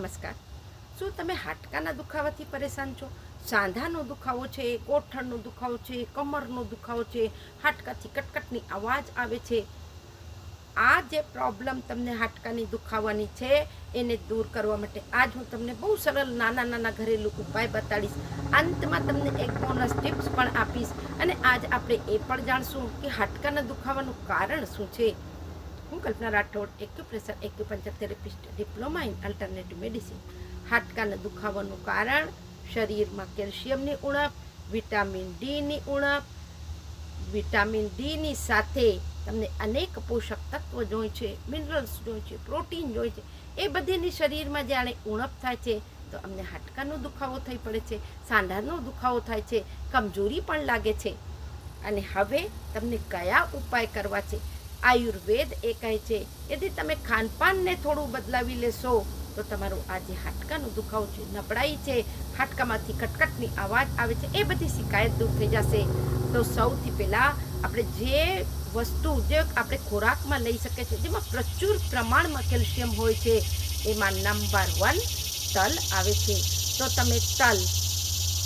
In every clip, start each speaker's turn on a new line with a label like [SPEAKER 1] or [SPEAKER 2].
[SPEAKER 1] નમસ્કાર. શું તમે હાડકાના દુખાવાથી પરેશાન છો? સાંધાનો દુખાવો છે, ગોઠણનો દુખાવો છે, કમરનો દુખાવો છે, હાડકાથી કટકટની અવાજ આવે છે? આ જે પ્રોબ્લેમ તમને હાડકાની દુખાવાની છે એને દૂર કરવા માટે આજ હું તમને બહુ સરળ નાના ઘરેલું ઉપાય બતાડીશ. અંતમાં તમને એક બોનસ ટિપ્સ પણ આપીશ અને આજ આપણે એ પણ જાણશું કે હાડકાના દુખાવાનું કારણ શું છે. હું Kalpana Rathod, acupressure acupuncture therapist, diploma in alternative medicine. હાડકાના દુખાવાનું કારણ શરીરમાં કેલ્શિયમની ઉણપ, વિટામિન ડીની ઉણપ. વિટામિન ડીની સાથે તમને અનેક પોષક તત્વો જોઈએ છે, મિનરલ્સ જોઈએ છે, પ્રોટીન જોઈએ છે. એ બધીની શરીરમાં જાણે ઉણપ થાય છે તો અમને હાડકાનો દુખાવો થઈ પડે છે, સાંધાનો દુખાવો થાય છે, કમજોરી પણ લાગે છે. અને હવે તમને કયા ઉપાય કરવા છે? આયુર્વેદ એ કહે છે યદિ તમે ખાનપાનને થોડું બદલાવી લેશો તો તમારું આ જે હાડકાનો દુખાવો છે, નબળાઈ છે, હાડકામાંથી કટકટની અવાજ આવે છે, એ બધી શિકાયત દૂર થઈ જશે. તો સૌથી પહેલાં આપણે જે વસ્તુ જે આપણે ખોરાકમાં લઈ શકીએ છીએ જેમાં પ્રચુર પ્રમાણમાં કેલ્શિયમ હોય છે એમાં નંબર 1 તલ આવે છે. તો તમે તલ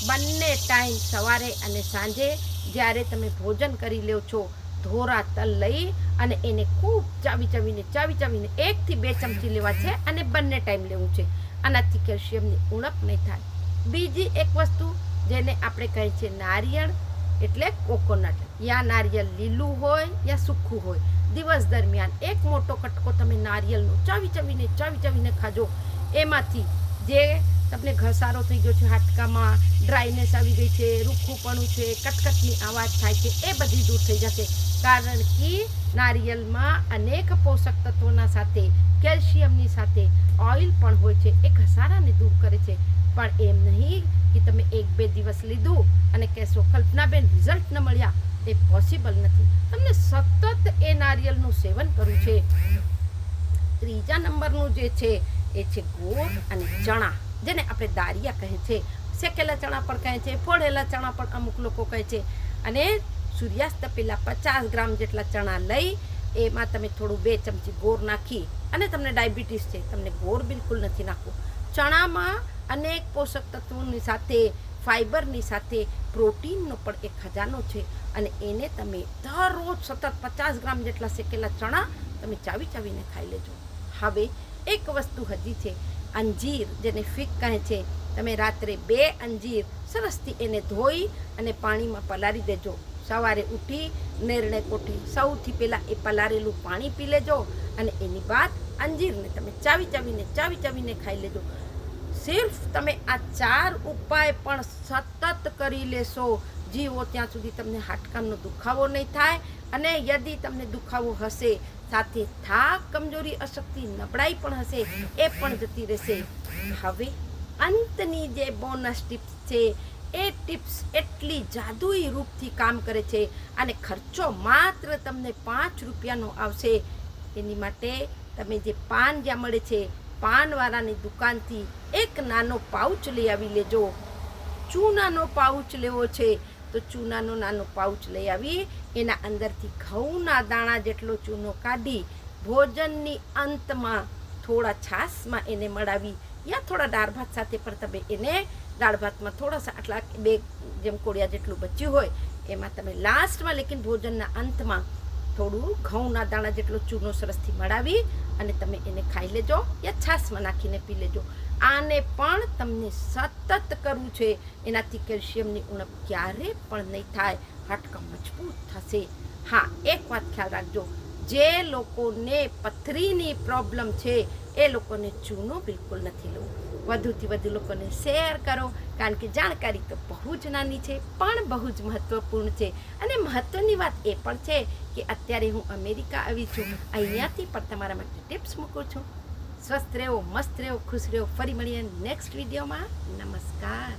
[SPEAKER 1] બંને ટાઈમ સવારે અને સાંજે જ્યારે તમે ભોજન કરી લો છો, ધોરા તલ લઈ અને એને ખૂબ ચાવી ચાવીને 1 થી 2 ચમચી લેવા છે અને બંને ટાઈમ લેવું છે. આનાથી કેલ્શિયમની ઉણપ નહીં થાય. બીજી એક વસ્તુ જેને આપણે કહીએ છીએ નારિયેળ એટલે કોકોનટ. યા નારિયેળ લીલું હોય યા સૂકું હોય, દિવસ દરમિયાન એક મોટો કટકો તમે નારિયેળનો ચાવી ચાવીને ખાજો. એમાંથી જે તમને ઘસારો થઈ ગયો છે, હાડકામાં ડ્રાયનેસ આવી ગઈ છે, રૂખુંપણું છે, કટકટની અવાજ થાય છે, એ બધી દૂર થઈ જશે. કારણ કે નારિયેળમાં અનેક પોષક તત્વોના સાથે કેલ્શિયમની સાથે ઓઇલ પણ હોય છે, એ ઘસારાને દૂર કરે છે. પણ એમ નહીં કે તમે 1-2 દિવસ લીધું અને કહેશો કલ્પનાબેન રિઝલ્ટ ન મળ્યા, એ પોસિબલ નથી. તમને સતત એ નારિયેળનું સેવન કરવું છે. ત્રીજા નંબરનું જે છે એ છે ગોળ અને ચણા, જેને આપણે દારિયા કહે છે. શેકેલા ચણા પણ કહે છે, ફોડેલા ચણા પણ અમુક લોકો કહે છે. અને સૂર્યાસ્ત પહેલાં 50 ગ્રામ જેટલા ચણા લઈ એમાં તમે થોડું 2 ચમચી ગોળ નાખી, અને તમને ડાયાબિટીસ છે, તમને ગોળ બિલકુલ નથી નાખવું. ચણામાં અનેક પોષક તત્વોની સાથે ફાઈબરની સાથે પ્રોટીનનો પણ એક ખજાનો છે. અને એને તમે દરરોજ સતત 50 ગ્રામ જેટલા શેકેલા ચણા તમે ચાવીને ખાઈ લેજો. હવે એક વસ્તુ હજી છે, અંજીર જેને ફીગ કહે છે. તમે રાત્રે 2 અંજીર સરસથી એને ધોઈ અને પાણીમાં પલાળી દેજો. સવારે ઉઠી નેરણે કોઠે સૌથી પહેલાં એ પલાળેલું પાણી પી લેજો અને એની બાદ અંજીરને તમે ચાવીને ખાઈ લેજો. સિર્ફ તમે આ 4 ઉપાય પણ સતત કરી લેશો, જીવો ત્યાં સુધી તમને હાડકાનો દુખાવો નહીં થાય. અને યદિ તમને દુખાવો હશે, સાથે થાક, કમજોરી, અશક્તિ, નબળાઈ પણ હશે, એ પણ જતી રહેશે. હવે અંતની જે બોનસ ટિપ્સ છે, એ ટિપ્સ એટલી જાદુઈ રૂપથી કામ કરે છે અને ખર્ચો માત્ર તમને 5 રૂપિયાનો આવશે. એની માટે તમે જે પાન જ્યાં મળે છે, પાનવાળાની દુકાનથી એક નાનો પાઉચ લઈ આવી લેજો. ચૂનાનો પાઉચ લેવો છે તો ચૂનાનો નાનો પાઉચ લઈ આવી એના અંદરથી ઘઉંના દાણા જેટલો ચૂનો કાઢી ભોજનની અંતમાં થોડા છાશમાં એને મળાવી, યા થોડા દાળ ભાત સાથે પણ તમે એને દાળ ભાતમાં થોડાસા આટલા 2 જેમ કોળિયા જેટલું બચ્યું હોય એમાં તમે લાસ્ટમાં લેકિન ભોજનના અંતમાં થોડું ઘઉંના દાણા જેટલો ચૂનો સરસથી મળાવી અને તમે એને ખાઈ લેજો યા છાશમાં નાખીને પી લેજો. આને પણ તમને સતત કરવું છે. એનાથી કેલ્શિયમની ઉણપ ક્યારે પણ નહીં થાય, હાડકાં મજબૂત થશે. હા, એક વાત ખ્યાલ રાખજો, જે લોકોને પથરીની પ્રોબ્લેમ છે એ લોકોને ચૂનો બિલકુલ નથી લેવું. વધુથી વધુ લોકોને શેર કરો, કારણ કે જાણકારી તો બહુ જ નાની છે પણ બહુ જ મહત્ત્વપૂર્ણ છે. અને મહત્ત્વની વાત એ પણ છે કે અત્યારે હું અમેરિકા આવી છું, અહીંયાથી પણ તમારા માટે ટિપ્સ મૂકું છું. સ્વસ્થ રહો, મસ્ત રહો, ખુશ રહો. ફરી મળીએ નેક્સ્ટ વિડીયોમાં. નમસ્કાર.